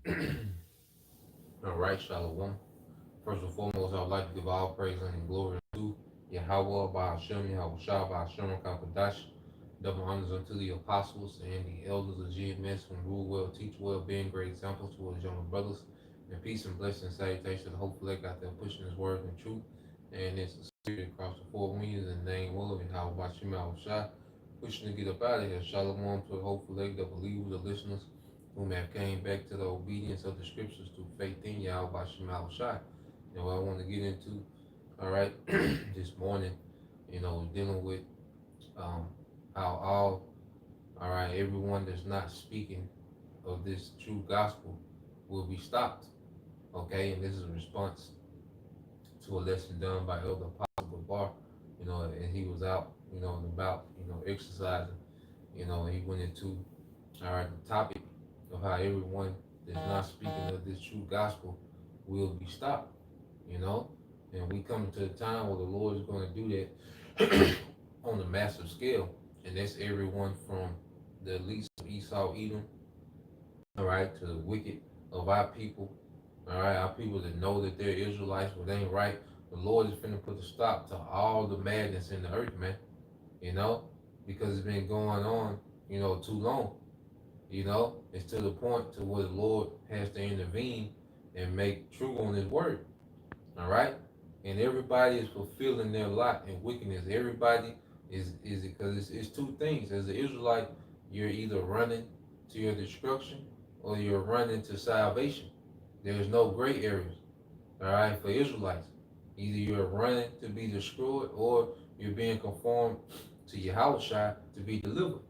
All right, Shalom. First and foremost, I would like to give all praise and glory to Yahweh, Bahashem, Yahweh Shah, Bahashem, Kakadash. Double honors unto the apostles and the elders of GMS who rule well, teach well, being great examples to his younger brothers. And peace and blessing and salutation to the whole elect out there pushing his word and truth. And it's a spirit across the four winds in the name of Yahweh Bahashem, Yahweh Shah. Pushing to get up out of here. Shalom to the whole elect, the believers, the listeners whom have came back to the obedience of the scriptures through faith in Yahweh Bahashem, Yahweh Shah. And what I want to get into, all right, this morning, dealing with um, how all right, everyone that's not speaking of this true gospel will be stopped. Okay, and this is a response to a lesson done by Elder Apostle Bar, and he was out, and about, exercising, and he went into, all right, the topic of how everyone that's not speaking of this true gospel will be stopped, you know, and we come to a time where the Lord is going to do that on a massive scale, and that's everyone from the least of Esau, Edom, all right, to the wicked of our people, all right, our people that know that they're Israelites, but they ain't right. The Lord is finna put a stop to all the madness in the earth, man, you know, because it's been going on, too long. It's to the point to where the Lord has to intervene and make true on his word. All right? And everybody is fulfilling their lot in wickedness. Everybody is because it's two things. As an Israelite, you're either running to your destruction or you're running to salvation. There's no gray areas. All right, for Israelites. Either you're running to be destroyed or you're being conformed to Yahweh to be delivered.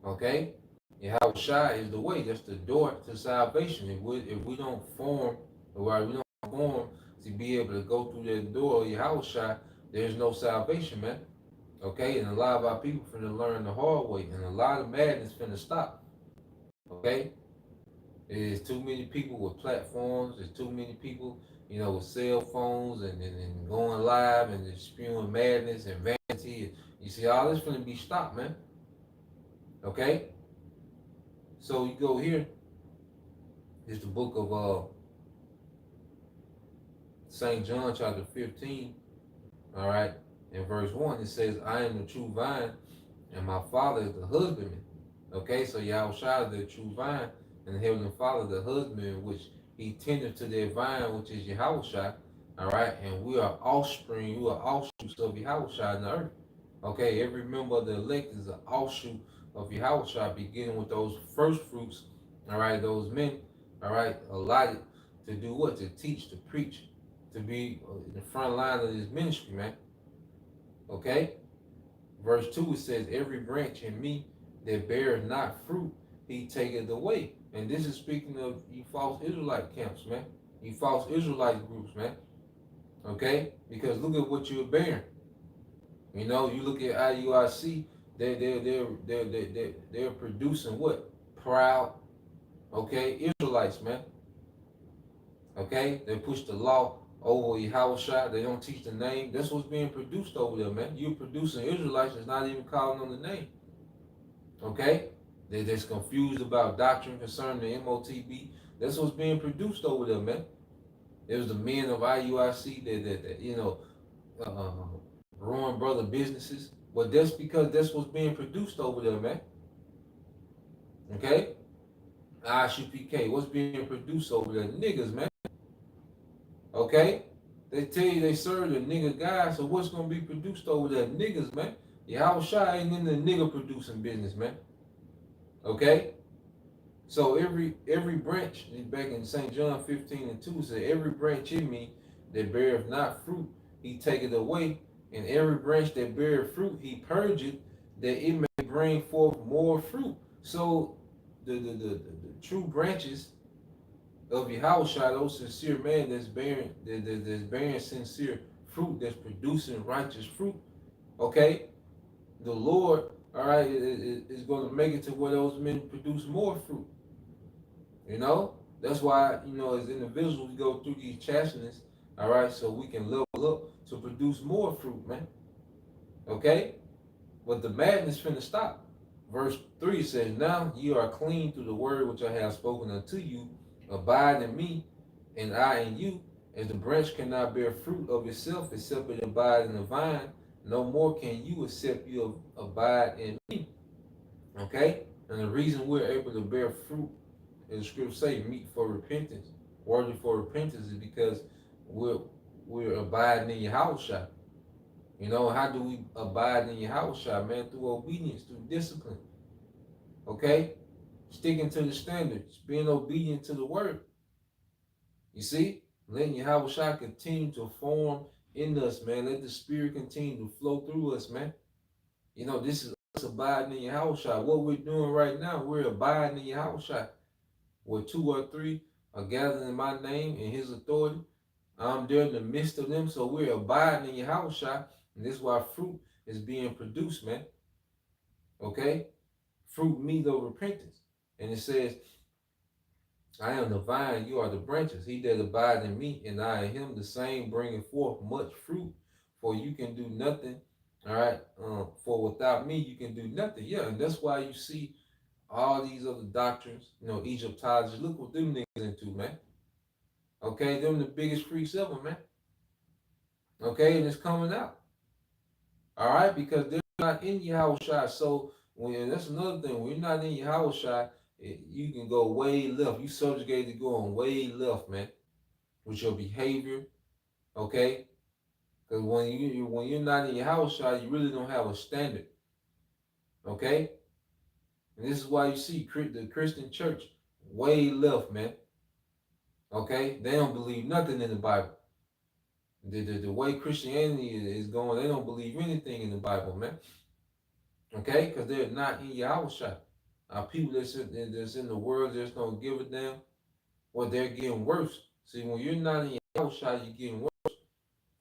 Okay? Yahweh is the way. That's the door to salvation. If we don't form, right, we don't form to be able to go through that door of Yahweh, there's no salvation, man. Okay, and a lot of our people finna learn the hard way, and a lot of madness finna stop. Okay, there's too many people with platforms. There's too many people, with cell phones and going live and just spewing madness and vanity. You see, all this finna be stopped, man. Okay, so you go here. It's the book of St. John chapter 15, all right, in verse 1, it says, I am the true vine, and my Father is the husbandman. Okay, so Yahweh is the true vine, and the Heavenly Father the husbandman, which he tended to their vine, which is Yahweh, all right, and we are offspring, we are offshoots of Yahweh in the earth. Okay, every member of the elect is an offshoot of Yahweh, beginning with those first fruits, all right, those men, all right, allotted to do what? To teach, to preach, to be in the front line of this ministry, man. Okay? Verse 2, it says, every branch in me that beareth not fruit, he taketh away. And this is speaking of you false Israelite camps, man. You false Israelite groups, man. Okay? Because look at what you're bearing. You look at IUIC, they're producing what? Proud, okay, Israelites, man. Okay? They push the law over Yahweh. They don't teach the name. That's what's being produced over there, man. You're producing Israelites that's not even calling on the name. Okay? They're just confused about doctrine concerning the MOTB. That's what's being produced over there, man. There's the men of IUIC that ruin brother businesses. But that's because that's what's being produced over there, man. Okay? ISUPK, what's being produced over there? Niggas, man. Okay? They tell you they serve the nigga guy, so what's gonna be produced over there? Niggas, man. Yahweh ain't in the nigga producing business, man. Okay? So every branch, back in St. John 15:2, said, every branch in me that beareth not fruit, he taketh away, and every branch that beareth fruit, he purgeth, that it may bring forth more fruit. So the true branches of Yahushua, those sincere men that's bearing sincere fruit, that's producing righteous fruit, okay, the Lord, all right, is going to make it to where those men produce more fruit. That's why, as individuals, we go through these chastenings, all right, so we can level up to produce more fruit, man. Okay? But the madness finna stop. Verse 3 says, now ye are clean through the word which I have spoken unto you Abide in me, and I in you, as the branch cannot bear fruit of itself except it abide in the vine, no more can you except you abide in me. Okay? And the reason we're able to bear fruit, as the scripture say, meet for repentance, worthy for repentance, is because we're we're abiding in Yahushua. You know, how do we abide in Yahushua, man? Through obedience, through discipline. Okay? Sticking to the standards, being obedient to the word. You see? Letting Yahushua continue to form in us, man. Let the spirit continue to flow through us, man. You know, this is us abiding in Yahushua. What we're doing right now, we're abiding in Yahushua. Where two or three are gathered in my name and his authority, I'm there in the midst of them. So we're abiding in Yahushua. And this is why fruit is being produced, man. Okay? Fruit meat of repentance. And it says, I am the vine, you are the branches. He that abides in me, and I in him, the same bringing forth much fruit. For you can do nothing, all right? For without me, you can do nothing. Yeah, and that's why you see all these other doctrines, you know, Egyptologists. Look what them niggas into, man. Okay, them the biggest freaks ever, man. Okay, and it's coming out. All right, because they're not in Yahushua. So when that's another thing, when you're not in Yahushua, you can go way left. You subjugated to going way left, man, with your behavior. Okay, because when you're not in Yahushua, you really don't have a standard. Okay, and this is why you see the Christian church way left, man. Okay, they don't believe nothing in the Bible. The way Christianity is going, they don't believe anything in the Bible, man. Okay, because they're not in Yahushua. People that's in the world just don't give a damn. Well, they're getting worse. See, when you're not in Yahushua, you're getting worse.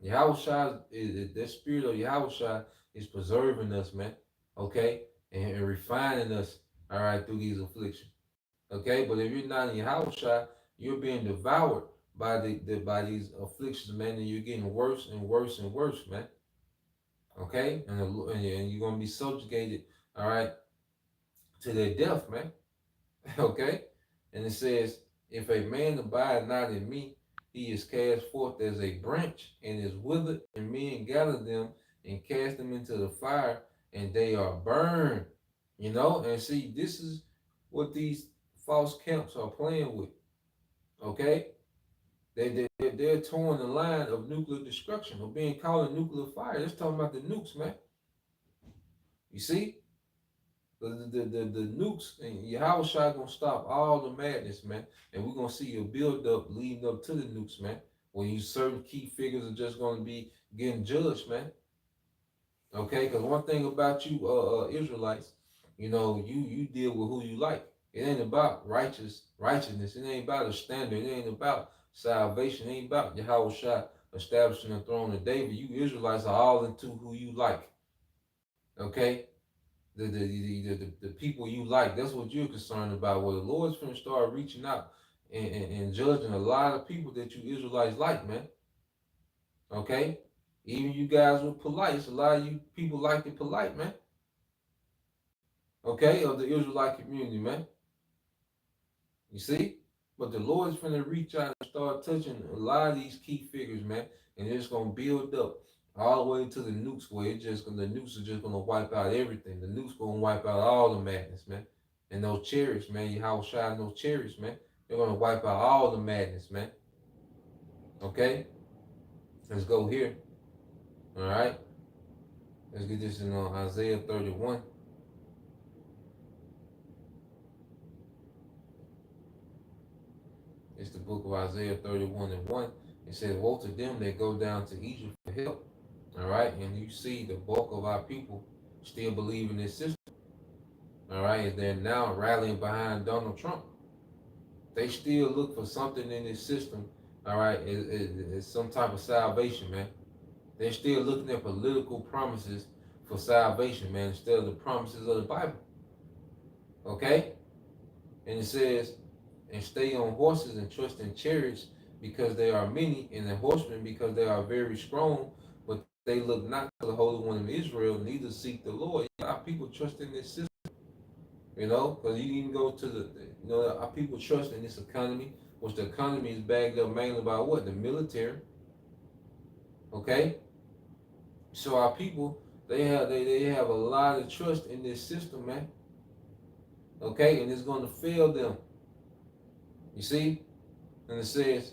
Yahushua, that spirit of Yahushua is preserving us, man. Okay, and refining us, all right, through these afflictions. Okay, but if you're not in Yahushua, you're being devoured by by these afflictions, man, and you're getting worse and worse and worse, man. Okay, and you're gonna be subjugated, all right, to their death, man. Okay, and it says, if a man abide not in me, he is cast forth as a branch and is withered, and men gather them and cast them into the fire, and they are burned. You know, and see, this is what these false camps are playing with. Okay, they're towing the line of nuclear destruction, of being called a nuclear fire. They're talking about the nukes, man. You see, the nukes and Yahushua gonna stop all the madness, man. And we're gonna see a build up leading up to the nukes, man. When you certain key figures are just gonna be getting judged, man. Okay, because one thing about you, Israelites, you know, you deal with who you like. It ain't about righteousness. It ain't about a standard. It ain't about salvation. It ain't about Yahushua establishing the throne of David. You Israelites are all into who you like. Okay, the people you like. That's what you're concerned about. Well, the Lord's going to start reaching out and judging a lot of people that you Israelites like, man. Okay? Even you guys were polite. It's a lot of you people like the polite, man. Okay? Of the Israelite community, man. You see? But the Lord's going to reach out and start touching a lot of these key figures, man. And it's going to build up all the way to the nukes, where the nukes are just gonna wipe out everything. The nukes gonna wipe out all the madness, man. And those chariots, man, how shine those chariots, man. They're gonna wipe out all the madness, man. Okay, let's go here. All right, let's get this in Isaiah 31. It's the book of Isaiah 31 and 1. It says, woe to them that go down to Egypt for help. All right, and you see the bulk of our people still believe in this system. All right, and they're now rallying behind Donald Trump. They still look for something in this system, all right, is some type of salvation, man. They're still looking at political promises for salvation, man, instead of the promises of the Bible. Okay? And it says, and stay on horses and trust in chariots because they are many, and in horsemen because they are very strong, but they look not to the Holy One of Israel, neither seek the Lord. Our people trust in this system, you know, because you can go to our people trust in this economy. which the economy is backed up mainly by what? The military. Okay? So our people, they have a lot of trust in this system, man. Okay, and it's gonna fail them. You see? And it says,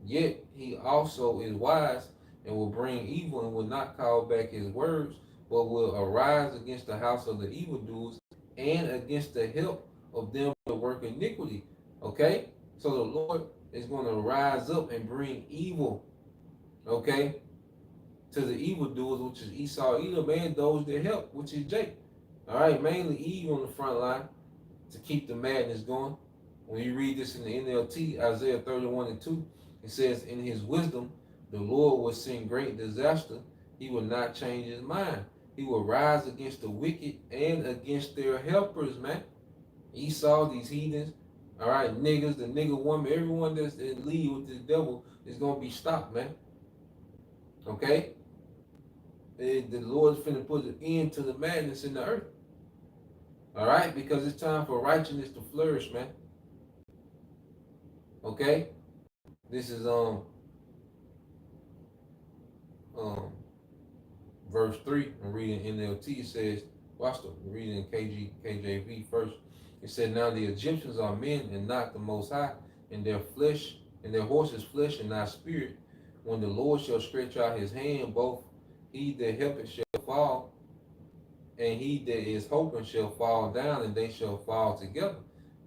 yet he also is wise and will bring evil and will not call back his words, but will arise against the house of the evildoers and against the help of them that work iniquity. Okay? So the Lord is going to rise up and bring evil, okay, to the evildoers, which is Esau, Edom, and those that help, which is Jacob. All right, mainly Eve on the front line to keep the madness going. When you read this in the NLT, Isaiah 31 and 2, it says, in his wisdom, the Lord will send great disaster. He will not change his mind. He will rise against the wicked and against their helpers, man. Esau, these heathens, all right, niggas, the nigga woman, everyone that's in league with this devil is going to be stopped, man. Okay? The Lord's finna put an end to the madness in the earth. All right? Because it's time for righteousness to flourish, man. Okay? This is um verse 3. I'm reading NLT. It says, watch the reading in KJV first. It said, now the Egyptians are men and not the most high, and their flesh and their horses flesh and not spirit. When the Lord shall stretch out his hand, both he that helpeth shall fall, and he that is hoping shall fall down, and they shall fall together.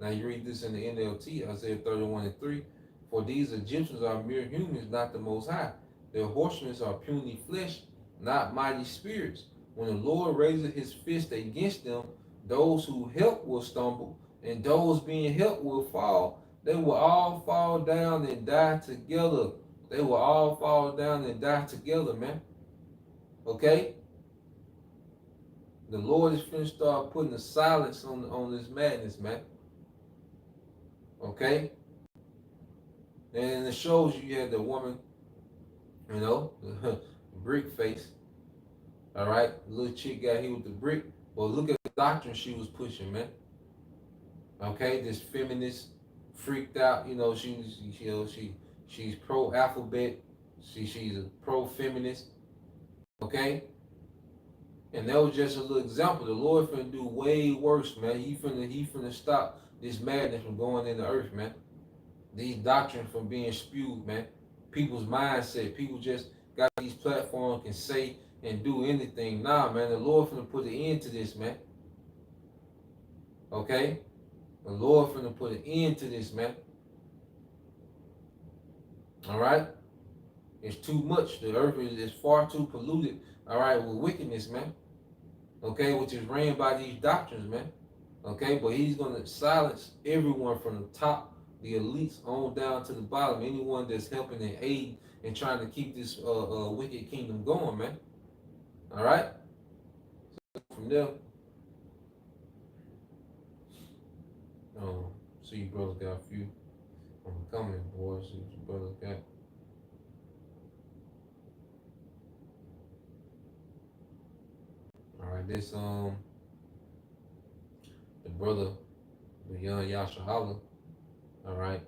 Now you read this in the NLT, Isaiah 31 and 3. For these Egyptians are mere humans, not the most high. Their horsemen are puny flesh, not mighty spirits. When the Lord raises his fist against them, those who help will stumble, and those being helped will fall. They will all fall down and die together. They will all fall down and die together, man. Okay? The Lord is finna start putting a silence on this madness, man. Okay? And it shows you had the woman, you know, brick face. All right? The little chick got hit with the brick. But look at the doctrine she was pushing, man. Okay? This feminist freaked out, you know, she's pro alphabet. She's a pro feminist. Okay? And that was just a little example. The Lord finna do way worse, man. He finna stop this madness from going in the earth, man. These doctrines from being spewed, man. People's mindset. People just got these platforms, can say and do anything. Nah, man. The Lord finna put an end to this, man. Okay? The Lord finna put an end to this, man. All right? It's too much. The earth is far too polluted, all right, with wickedness, man. Okay? Which is ran by these doctrines, man. Okay? But he's going to silence everyone from the top, the elites, on down to the bottom. Anyone that's helping and aid and trying to keep this wicked kingdom going, man. All right? From there, see you brothers got a few coming, boys. See what you brothers got. All right, this the brother, the young Yashahala. All right,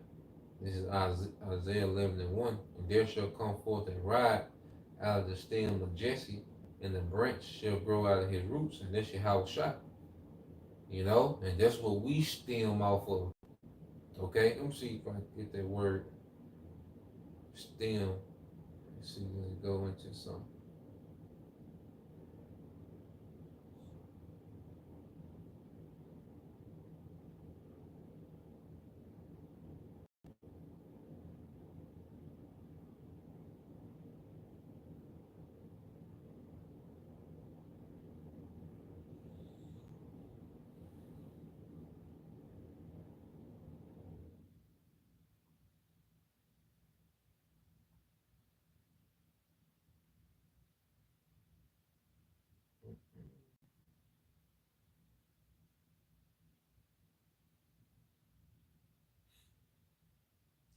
this is Isaiah 11 and 1. And there shall come forth a rod out of the stem of Jesse, and the branch shall grow out of his roots, and that's your house shot. You know, and that's what we stem off of. Okay, let me see if I can get that word stem. Let's see, does it go into something?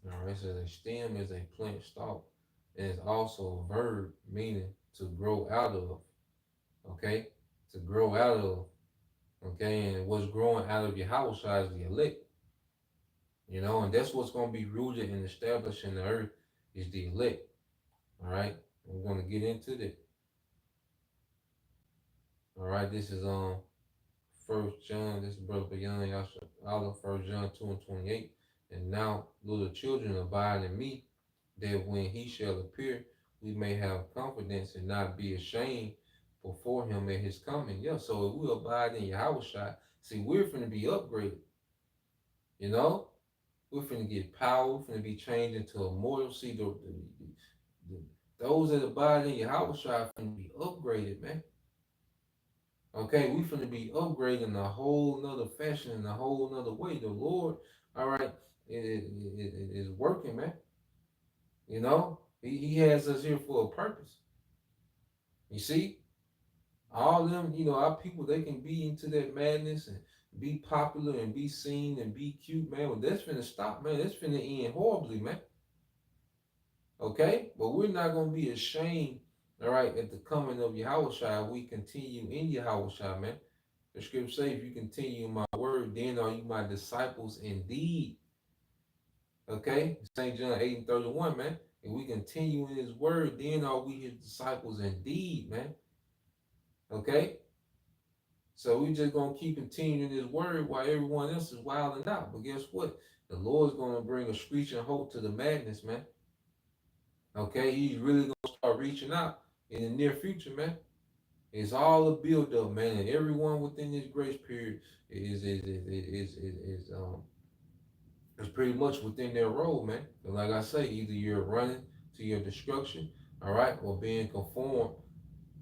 All right, so the stem is a plant stalk, and it's also a verb meaning to grow out of. Okay, to grow out of. Okay, and what's growing out of your house is the elect. And that's what's going to be rooted and established in the earth is the elect. All right, we're going to get into that. All right, this is First John. This is Brother Young. Y'all should follow First John 2:28. And now, little children, abide in me, that when he shall appear, we may have confidence and not be ashamed before him at his coming. Yeah, so if we abide in Yahweh, see, we're finna be upgraded. You know, we're finna get power. We're finna be changed into a mortal. See, the, those that abide in Yahweh finna be upgraded, man. Okay, we finna be upgrading a whole nother fashion in a whole nother way. The Lord, all right, is working, man. He has us here for a purpose. You see, all them, our people, they can be into that madness and be popular and be seen and be cute, man. Well, that's finna stop, man. That's finna end horribly, man. Okay, but we're not gonna be ashamed, all right, at the coming of Yahweh. We continue in Yahweh, man. The scripture say, if you continue in my word, then are you my disciples indeed. Okay? St. John 8:31, man. If we continue in his word, then are we his disciples indeed, man. Okay? So we just gonna keep continuing his word while everyone else is wilding out. But guess what? The Lord's gonna bring a screeching halt to the madness, man. Okay, he's really gonna start reaching out in the near future, man. It's all a build up, man, and everyone within this grace period is pretty much within their role, man. And like I say, either you're running to your destruction, all right, or being conformed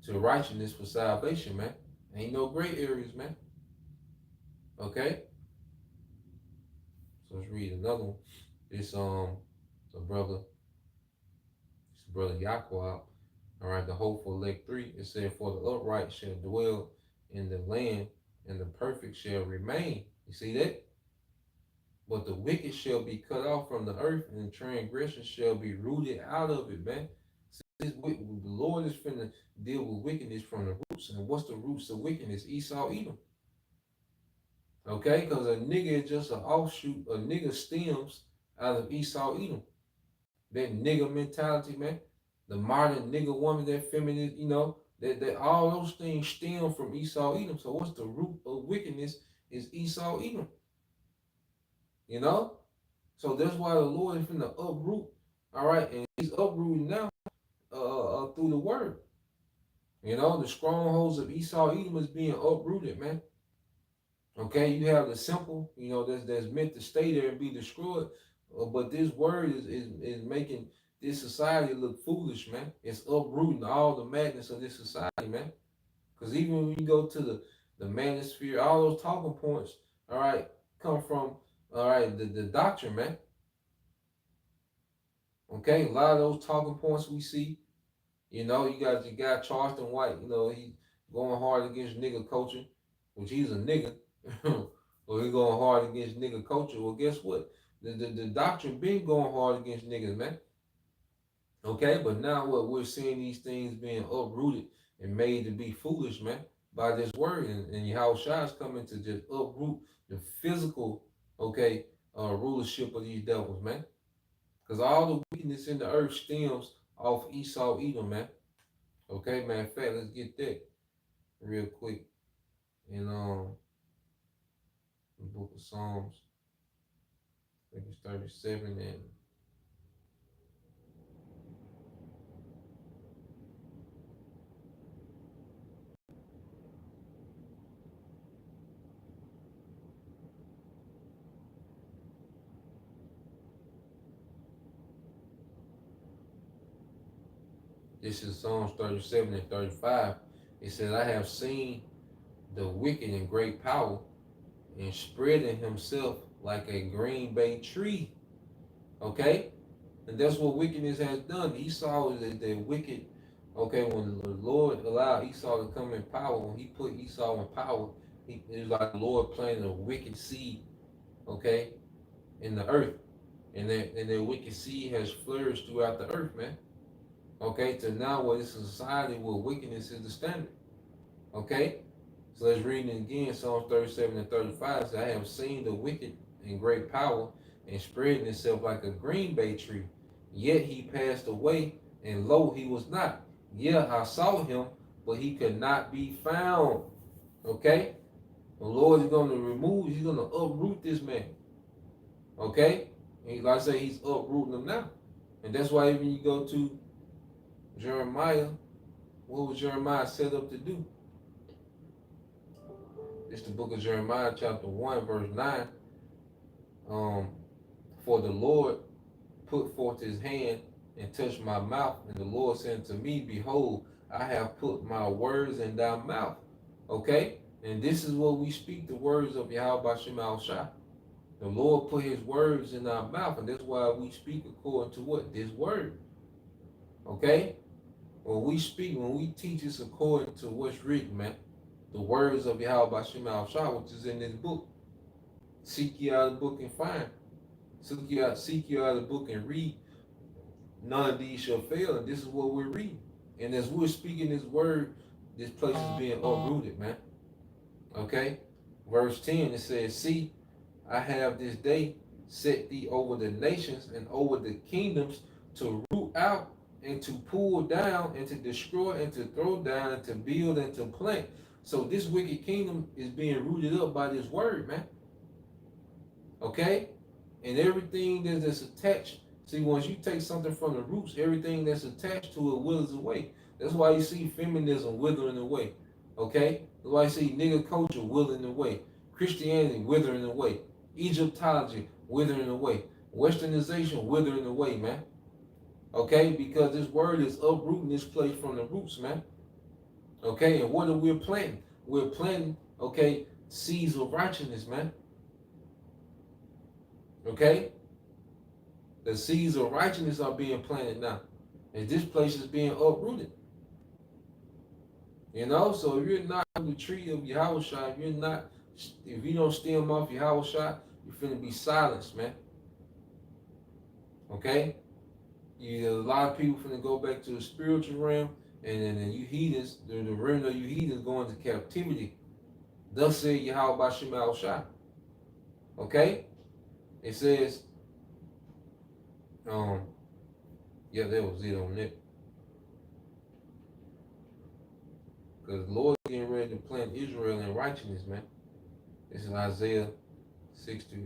to righteousness for salvation, man. Ain't no gray areas, man. Okay, so let's read another one. This the brother, this brother Yaqua, all right, the hopeful elect 3. It said, "For the upright shall dwell in the land, and the perfect shall remain." You see that? But the wicked shall be cut off from the earth, and the transgression shall be rooted out of it, man. The Lord is finna deal with wickedness from the roots. And what's the roots of wickedness? Esau, Edom. Okay? Because a nigga is just an offshoot. A nigga stems out of Esau, Edom. That nigga mentality, man. The modern nigga woman, that feminine, that all those things stem from Esau, Edom. So what's the root of wickedness is Esau, Edom. You know? So that's why the Lord is finna uproot. All right? And he's uprooting now through the word. The strongholds of Esau, Edom is being uprooted, man. Okay, you have the simple, that's meant to stay there and be destroyed. But this word is making this society look foolish, man. It's uprooting all the madness of this society, man. Because even when you go to the manosphere, all those talking points, all right, come from, all right, the doctrine, man. Okay, a lot of those talking points we see. You got your guy Charleston White, he going hard against nigga culture, which he's a nigga. Or he going hard against nigga culture. Well, guess what? The doctrine been going hard against niggas, man. Okay, but now what we're seeing these things being uprooted and made to be foolish, man, by this word. And Yahweh Shai is coming to just uproot the physical, okay, rulership of these devils, man. Because all the wickedness in the earth stems off Esau, Edom, man. Okay, man. In fact, let's get that real quick. In the book of Psalms, I think it's 37 and this is Psalms 37 and 35. It says, I have seen the wicked in great power and spreading himself like a green bay tree. Okay? And that's what wickedness has done. Esau is the wicked. Okay, when the Lord allowed Esau to come in power, when he put Esau in power, it was like the Lord planted a wicked seed, okay, in the earth. And that wicked seed has flourished throughout the earth, man. Okay, to now where it's a society where wickedness is the standard. Okay? So let's read it again. Psalms 37 and 35 says, I have seen the wicked in great power and spreading itself like a green bay tree. Yet he passed away, and lo, he was not. Yeah, I saw him, but he could not be found. Okay? The Lord is going to remove, he's going to uproot this man. Okay? And like I say, he's uprooting them now. And that's why even you go to Jeremiah, what was Jeremiah set up to do? It's the book of Jeremiah, chapter 1, verse 9. Um, for the Lord put forth his hand and touched my mouth, and the Lord said to me, behold, I have put my words in thy mouth. Okay? And this is what we speak, the words of Yahweh Shema Shai. The Lord put his words in our mouth, and that's why we speak according to what? This word. Okay? When we speak, when we teach, it's according to what's written, man. The words of Yahweh Shema Shai, which is in this book. Seek ye out of the book and find. Seek you out of the book and read. None of these shall fail, and this is what we're reading. And as we're speaking this word, this place is being uprooted, man. Okay? Verse 10, it says, see, I have this day set thee over the nations and over the kingdoms to root out and to pull down and to destroy and to throw down and to build and to plant. So this wicked kingdom is being rooted up by this word, man. Okay? And everything that's attached. See, once you take something from the roots, everything that's attached to it withers away. That's why you see feminism withering away. Okay? That's why you see nigger culture withering away. Christianity withering away. Egyptology withering away. Westernization withering away, man. Okay? Because this word is uprooting this place from the roots, man. Okay? And what are we planting? We're planting, okay, seeds of righteousness, man. Okay? The seeds of righteousness are being planted now. And this place is being uprooted. You know, so if you're not on the tree of Yahushua, if you don't stem off Yahushua, you're finna be silenced, man. Okay? A lot of people finna go back to the spiritual realm, and then you heathens, the remnant of you heathens go into captivity. Thus said Yahweh Bashem Al Shai. Okay? It says, yeah, that was it on that. Because the Lord is getting ready to plant Israel in righteousness, man. This is Isaiah 60.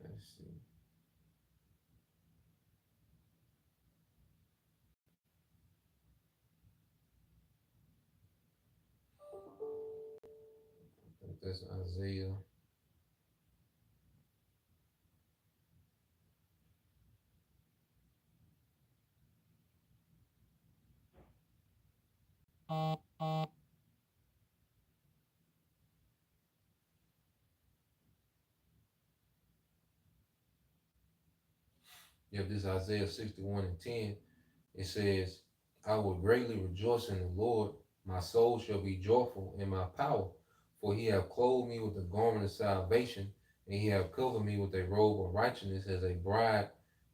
Let's see. I think that's Isaiah. Yeah, this is Isaiah 61 and 10. It says, I will greatly rejoice in the Lord. My soul shall be joyful in my power. For he hath clothed me with the garment of salvation, and he hath covered me with a robe of righteousness, as a bride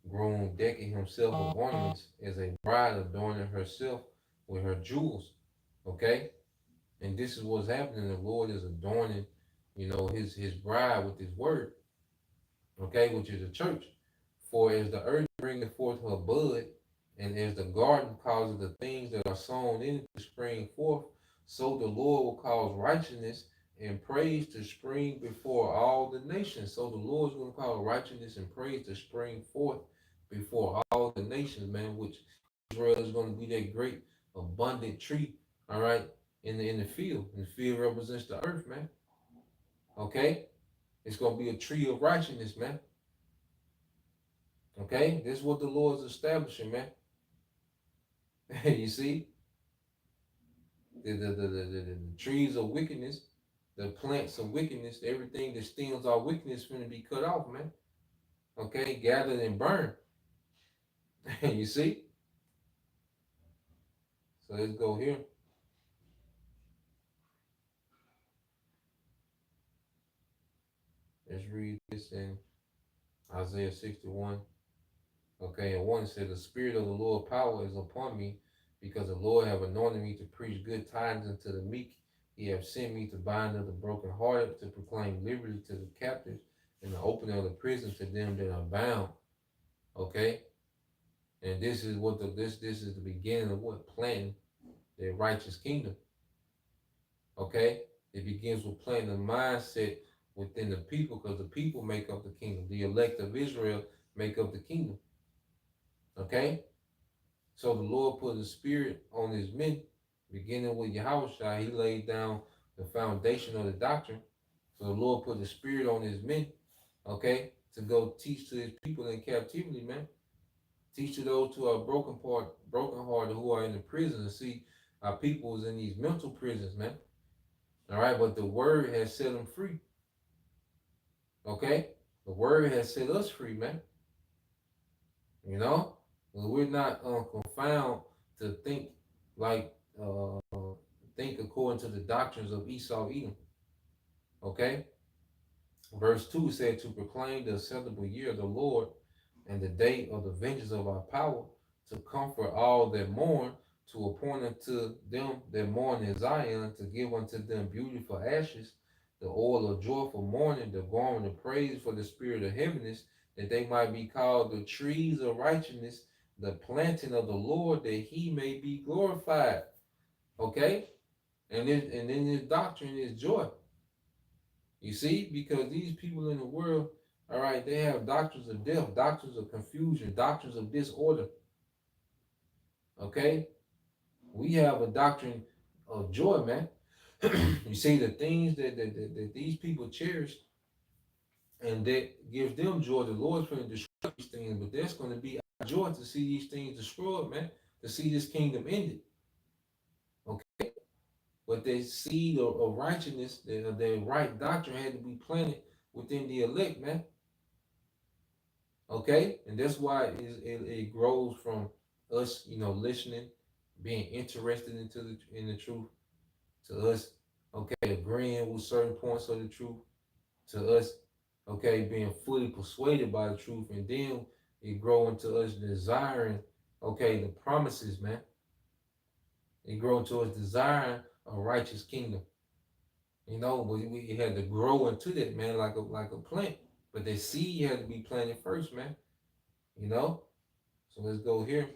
groom decking himself with ornaments, as a bride adorning herself with her jewels. Okay? And this is what's happening. The Lord is adorning, his bride with his word. Okay, which is the church. For as the earth bringeth forth her bud, and as the garden causes the things that are sown in it to spring forth, so the Lord will cause righteousness and praise to spring before all the nations. So the Lord is going to cause righteousness and praise to spring forth before all the nations, man, which Israel is going to be that great abundant tree, all right, in the field. And the field represents the earth, man. Okay? It's going to be a tree of righteousness, man. Okay, this is what the Lord's establishing, man. You see, the trees of wickedness, the plants of wickedness, everything that stems our wickedness is going to be cut off, man. Okay, gathered and burned. You see, So let's go here. Let's read this in Isaiah 61. Okay, and one said, the Spirit of the Lord power is upon me, because the Lord have anointed me to preach good tidings unto the meek. He have sent me to bind up the brokenhearted, to proclaim liberty to the captives, and the opening of the prison to them that are bound. Okay, and this is what this is the beginning of what planting the righteous kingdom. Okay, it begins with planting the mindset within the people, because the people make up the kingdom. The elect of Israel make up the kingdom. Okay, so the Lord put a spirit on his men, beginning with Yahushua. He laid down the foundation of the doctrine. So the Lord put a spirit on his men, okay, to go teach to his people in captivity, man. Teach to those who are broken hearted, who are in the prison. See, our people is in these mental prisons, man. All right, but the word has set them free. Okay, the word has set us free, man. You know, we're not confound to like uh, think according to the doctrines of Esau Edom. Okay, verse 2 said, to proclaim the acceptable year of the Lord and the day of the vengeance of our power, to comfort all that mourn, to appoint unto them that mourn in Zion, to give unto them beautiful ashes, the oil of joyful mourning, the garment of praise for the spirit of heaviness, that they might be called the trees of righteousness, the planting of the Lord, that he may be glorified. Okay? And then this doctrine is joy. You see, because these people in the world, all right, they have doctrines of death, doctrines of confusion, doctrines of disorder. Okay? We have a doctrine of joy, man. You see, the things that these people cherish and that gives them joy, the Lord's going to destroy these things, but that's going to be our joy to see these things destroyed, man, to see this kingdom ended. Okay? But the seed of righteousness, the right doctrine had to be planted within the elect, man. Okay, and that's why it grows from us, listening, being interested in the truth, to us, okay, agreeing with certain points of the truth, to us, okay, being fully persuaded by the truth, and then it grow into us desiring, okay, the promises, man. It grow into us desiring a righteous kingdom. We had to grow into that, man, like a plant. But the seed had to be planted first, man. You know. So let's go here.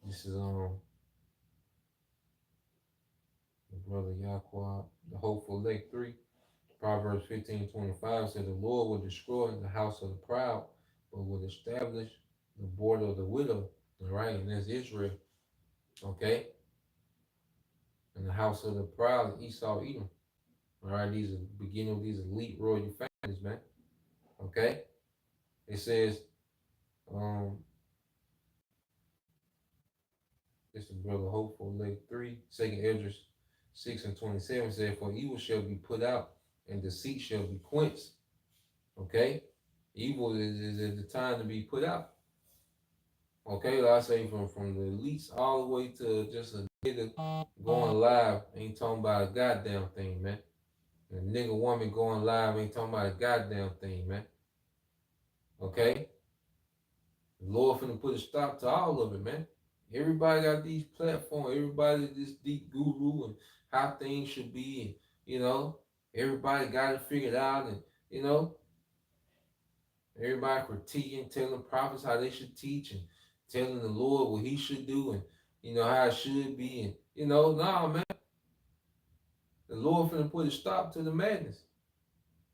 This is brother Yahweh, the hopeful lake 3. Proverbs 15:25 says, the Lord will destroy the house of the proud, but will establish the border of the widow. All right, and that's Israel. Okay, and the house of the proud, Esau, Edom. All right, these are the beginning of these elite royal families, man. Okay, it says, um, this is brother hopeful lake 3. Second Esdras 6:27 said, for evil shall be put out, and deceit shall be quenched. Okay, evil is at the time to be put out. Okay, like I say, from the elites all the way to just a nigga going live ain't talking about a goddamn thing, man. A nigga woman going live ain't talking about a goddamn thing, man. Okay? The Lord finna put a stop to all of it, man. Everybody got these platforms, everybody this deep guru and how things should be, and everybody got it figured out, and everybody critiquing, telling prophets how they should teach, and telling the Lord what he should do, and how it should be. And nah, man. The Lord finna put a stop to the madness.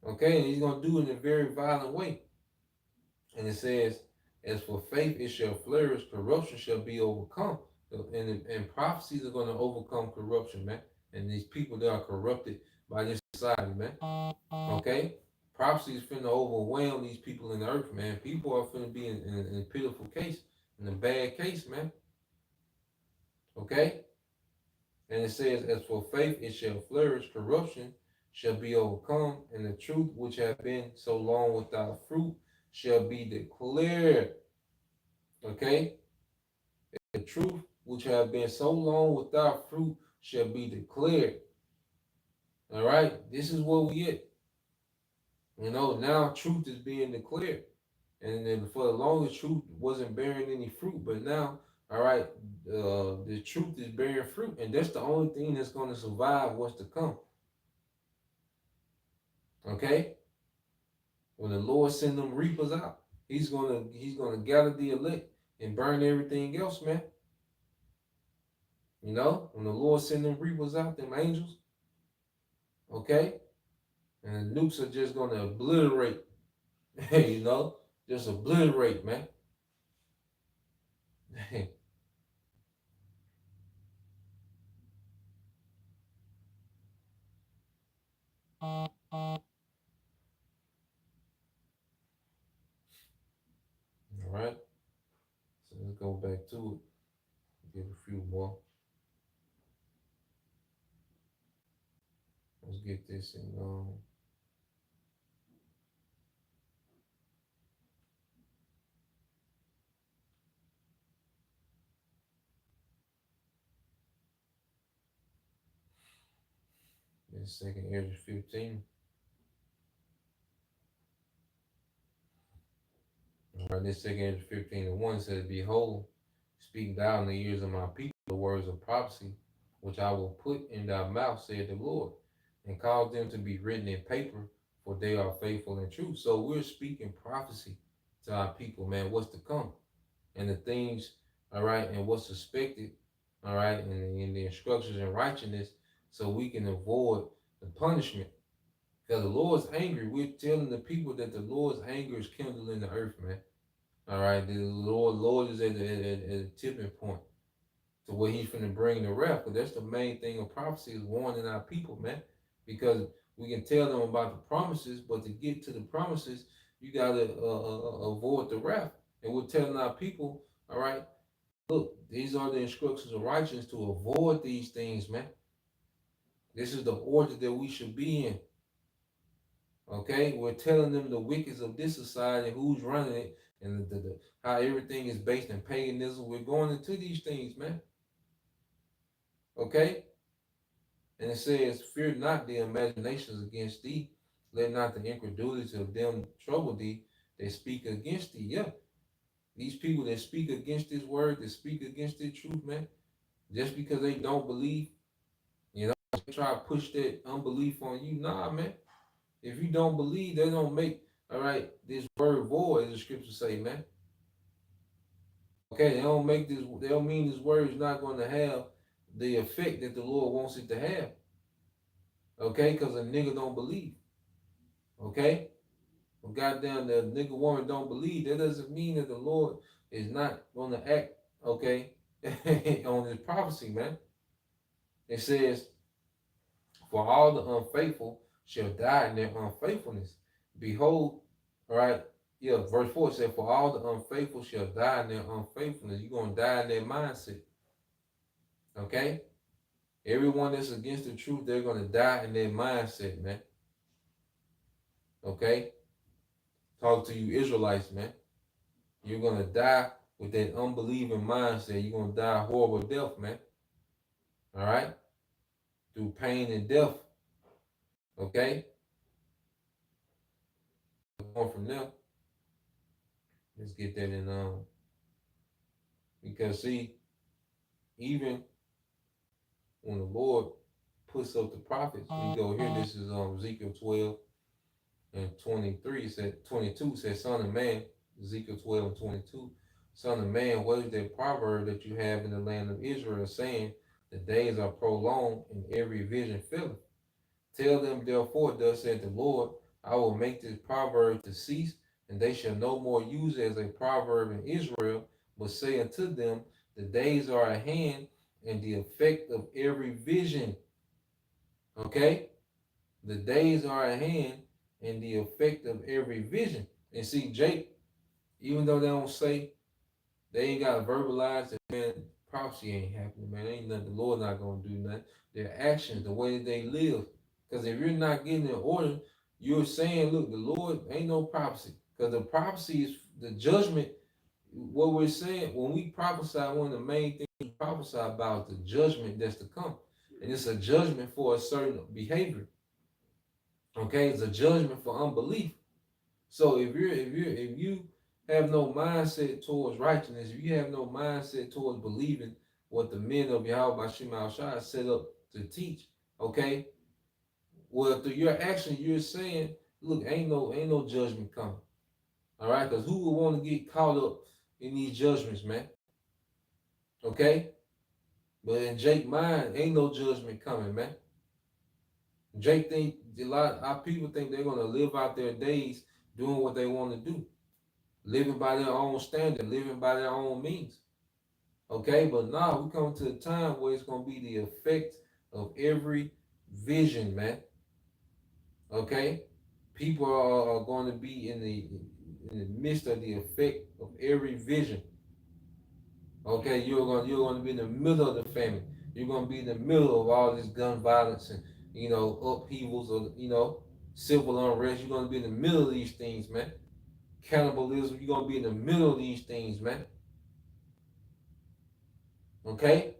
Okay, and he's gonna do it in a very violent way. And it says, as for faith, it shall flourish, corruption shall be overcome. And prophecies are gonna overcome corruption, man. And these people that are corrupted by this society, man. Okay? prophecy is finna overwhelm these people in the earth, man. People are finna be in a pitiful case, in a bad case, man. Okay? And it says, as for faith, it shall flourish, corruption shall be overcome, and the truth which hath been so long without fruit shall be declared. Okay? The truth which have been so long without fruit shall be declared. All right? This is what we get. Now truth is being declared. And then for the longest, truth wasn't bearing any fruit. But now, all right, the truth is bearing fruit. And that's the only thing that's going to survive what's to come. Okay? When the Lord send them reapers out, he's gonna gather the elect and burn everything else, man. When the Lord send them reapers out, them angels, okay, and the nukes are just gonna obliterate, just obliterate, man. All right, so let's go back to it. Give a few more. Let's get this in second Ezra 15. All right, this second Ezra 15:1 says, behold, speak thou in the ears of my people the words of prophecy, which I will put in thy mouth, said the Lord, and cause them to be written in paper, for they are faithful and true. So we're speaking prophecy to our people, man, what's to come, and the things, all right, and what's suspected, all right, and in the instructions in righteousness, so we can avoid the punishment. Because the Lord's angry. We're telling the people that the Lord's anger is kindled in the earth, man. All right, the Lord is at a tipping point to where He's finna bring the wrath. Because that's the main thing of prophecy, is warning our people, man. Because we can tell them about the promises, but to get to the promises, you gotta avoid the wrath. And we're telling our people, all right, look, these are the instructions of righteousness to avoid these things, man. This is the order that we should be in. Okay, we're telling them the wickedness of this society, who's running it, and how everything is based in paganism. We're going into these things, man. Okay, and it says, "Fear not the imaginations against thee; let not the incredulity of them trouble thee. They speak against thee." Yeah, these people that speak against this word, that speak against this truth, man, just because they don't believe, they try to push that unbelief on you. Nah, man. If you don't believe, they don't make, all right, this word void, as the scriptures say, man. Okay, they don't mean this word is not going to have the effect that the Lord wants it to have. Okay, because a nigga don't believe. Okay? Well, goddamn, the nigga woman don't believe. That doesn't mean that the Lord is not going to act, okay, on his prophecy, man. It says, for all the unfaithful shall die in their unfaithfulness. Behold, all right, yeah, verse 4 said, for all the unfaithful shall die in their unfaithfulness. You're going to die in their mindset. Okay? Everyone that's against the truth, they're going to die in their mindset, man. Okay? Talk to you Israelites, man. You're going to die with that unbelieving mindset. You're going to die a horrible death, man. All right? Through pain and death. Okay? Going from there. Let's get that in. Because, see, even when the Lord puts up the prophets, we go here, this is Ezekiel 12 and 23, said 22 says, son of man, Ezekiel 12 and 22, son of man, what is that proverb that you have in the land of Israel, saying, the days are prolonged and every vision filleth? Tell them therefore, thus said the Lord, I will make this proverb to cease, and they shall no more use it as a proverb in Israel, but say unto them, the days are at hand, and the effect of every vision. Okay? The days are at hand, and the effect of every vision. And see, Jake, even though they don't say, they ain't gotta verbalize it, man, prophecy ain't happening, man. Ain't nothing, the Lord not gonna do nothing. Their actions, the way that they live. Because if you're not getting in order, you're saying, look, the Lord ain't no prophecy. Because the prophecy is the judgment. What we're saying, when we prophesy, one of the main things we prophesy about is the judgment that's to come. And it's a judgment for a certain behavior. Okay, it's a judgment for unbelief. So if you have no mindset towards righteousness, if you have no mindset towards believing what the men of Yahweh Shema Shai set up to teach, okay, well through your action you're saying, look, ain't no judgment coming. All right, because who would want to get caught up in these judgments, man? Okay, but in Jake's mind, ain't no judgment coming, man. Jake think a lot of our people think they're gonna live out their days doing what they want to do, living by their own standard, living by their own means. Okay, but now we come to a time where it's gonna be the effect of every vision, man. Okay, people are going to be in the midst of the effect of every vision. Okay, you're gonna be in the middle of the famine. You're gonna be in the middle of all this gun violence and upheavals of civil unrest. You're gonna be in the middle of these things, man. Cannibalism. You're gonna be in the middle of these things, man. Okay,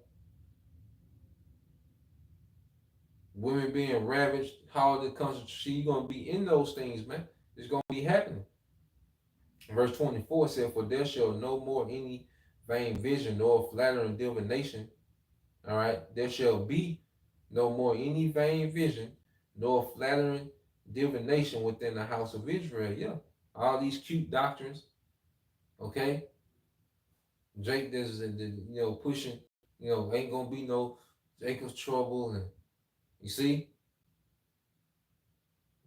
women being ravaged, how it comes to see, you're gonna be in those things, man. It's gonna be happening. Verse 24 said, "For there shall no more any vain vision nor flattering divination." All right, there shall be no more any vain vision nor flattering divination within the house of Israel. Yeah, all these cute doctrines. Okay, Jake, this is pushing. Ain't gonna be no Jacob's trouble, and you see,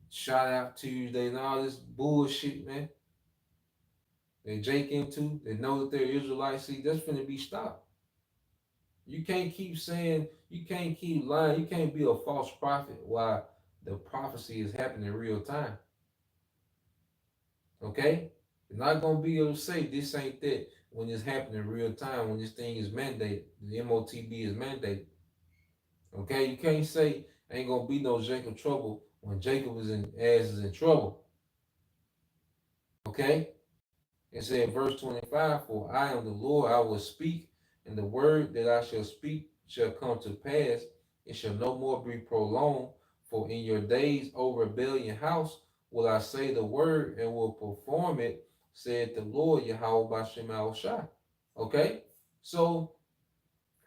shout out Tuesday and all this bullshit, man. They Jake into, they know that they're Israelites. See, that's gonna be stopped. You can't keep saying, you can't keep lying, you can't be a false prophet while the prophecy is happening in real time. Okay? You're not gonna be able to say this ain't that when it's happening in real time, when this thing is mandated, the MOTB is mandated. Okay, you can't say ain't gonna be no Jacob trouble when Jacob is in trouble. Okay? It said verse 25, "For I am the Lord, I will speak, and the word that I shall speak shall come to pass. It shall no more be prolonged. For in your days, O rebellion house, will I say the word and will perform it, said the Lord Yahweh Bashem Al Shai." Okay? So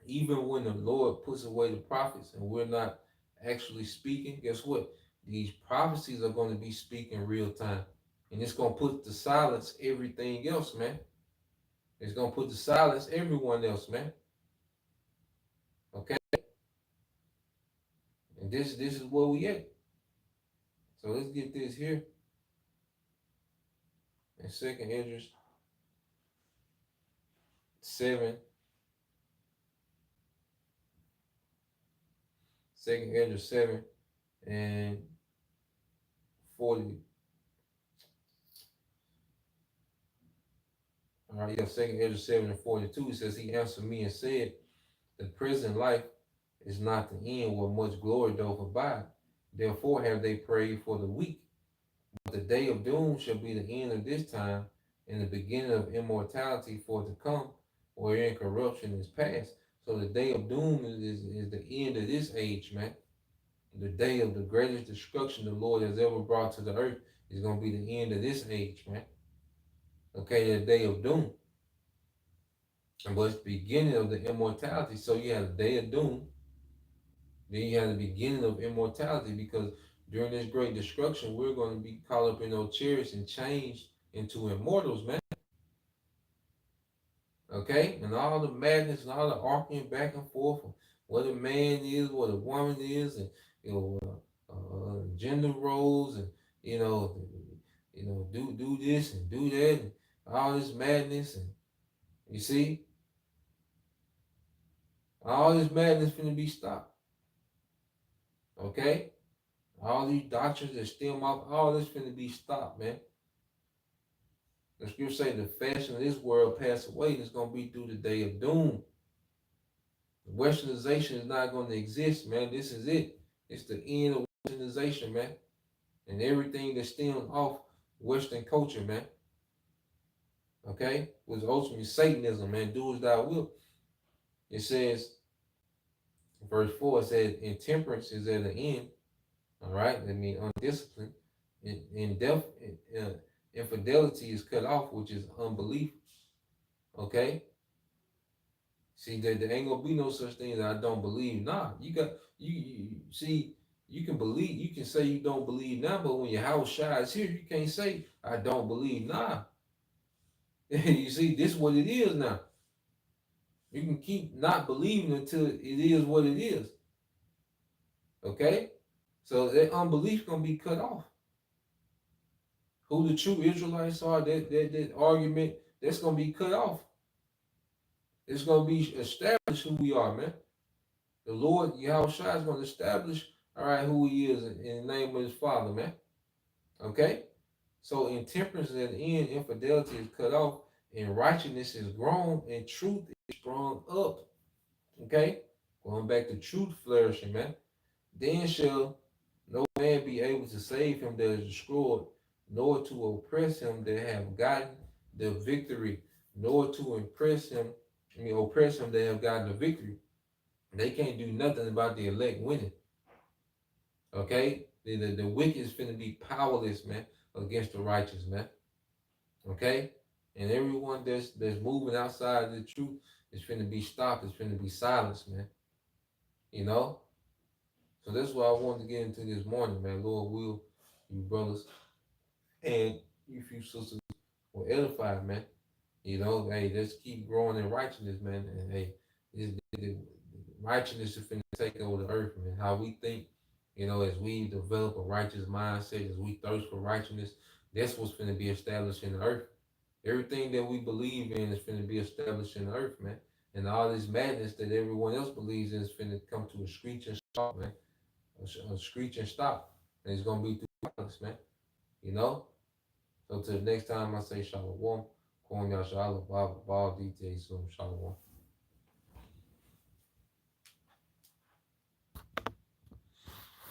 even when the Lord puts away the prophets and we're not actually speaking, guess what? These prophecies are going to be speaking real time. And it's going to put to silence everything else, man. It's going to put to silence everyone else, man. Okay? And this is where we at. So let's get this here. In 2nd Esdras 7. 2nd Esdras 7 and 40. All right, yeah, 2nd Esdras 7 and 42. It says, "He answered me and said, the present life is not the end where much glory doth abide. Therefore have they prayed for the weak. But the day of doom shall be the end of this time, and the beginning of immortality for to come, wherein corruption is past." So the day of doom is the end of this age, man. The day of the greatest destruction the Lord has ever brought to the earth is going to be the end of this age, man. Okay, the day of doom. But it's the beginning of the immortality. So you have the day of doom, then you have the beginning of immortality, because during this great destruction, we're going to be caught up in those chariots and changed into immortals, man. Okay? And all the madness and all the arguing back and forth of what a man is, what a woman is, and gender roles, and do this and do that, and all this madness, and you see, all this madness finna be stopped. Okay? All these doctrines that stem off, all this finna be stopped, man. The scripture say the fashion of this world pass away, and it's gonna be through the day of doom. Westernization is not gonna exist, man. This is it. It's the end of westernization, man. And everything that stems off Western culture, man. Okay? Was ultimately Satanism, man. Do as thou wilt. It says, verse 4, it says, intemperance is at an end. All right? I mean, undisciplined. In death, infidelity is cut off, which is unbelief. Okay? See, there ain't gonna be no such thing as I don't believe. Nah, you see, you can believe, you can say you don't believe now, but when your house shines here, you can't say I don't believe. Nah. You see, this is what it is now. You can keep not believing until it is what it is. Okay? So that unbelief gonna be cut off. Who the true Israelites are, that argument, that's gonna be cut off. It's gonna be established who we are, man. The Lord Yahushua is gonna establish, all right, who he is in the name of his Father, man. Okay? So intemperance is at the end, infidelity is cut off, and righteousness is grown, and truth is sprung up. Okay? Going back to truth flourishing, man. Then shall no man be able to save him that is destroyed, nor to oppress him that have gotten the victory, nor to oppress him that have gotten the victory. They can't do nothing about the elect winning. Okay? The wicked is finna be powerless, man, against the righteous, man. Okay? And everyone that's moving outside of the truth is finna be stopped, it's finna be silenced, man. You know? So that's what I wanted to get into this morning, man. Lord will, you brothers and you few sisters were edified, man. You know, hey, let's keep growing in righteousness, man. And hey, this righteousness is finna take over the earth, man. How we think, you know, as we develop a righteous mindset, as we thirst for righteousness, that's what's finna be established in the earth. Everything that we believe in is finna be established in the earth, man. And all this madness that everyone else believes in is finna come to a screeching stop, man. A screeching stop. And it's gonna be through violence, man. You know? So till the next time I say Shalom, Kwam Yashala, Bob, DT, Shalom.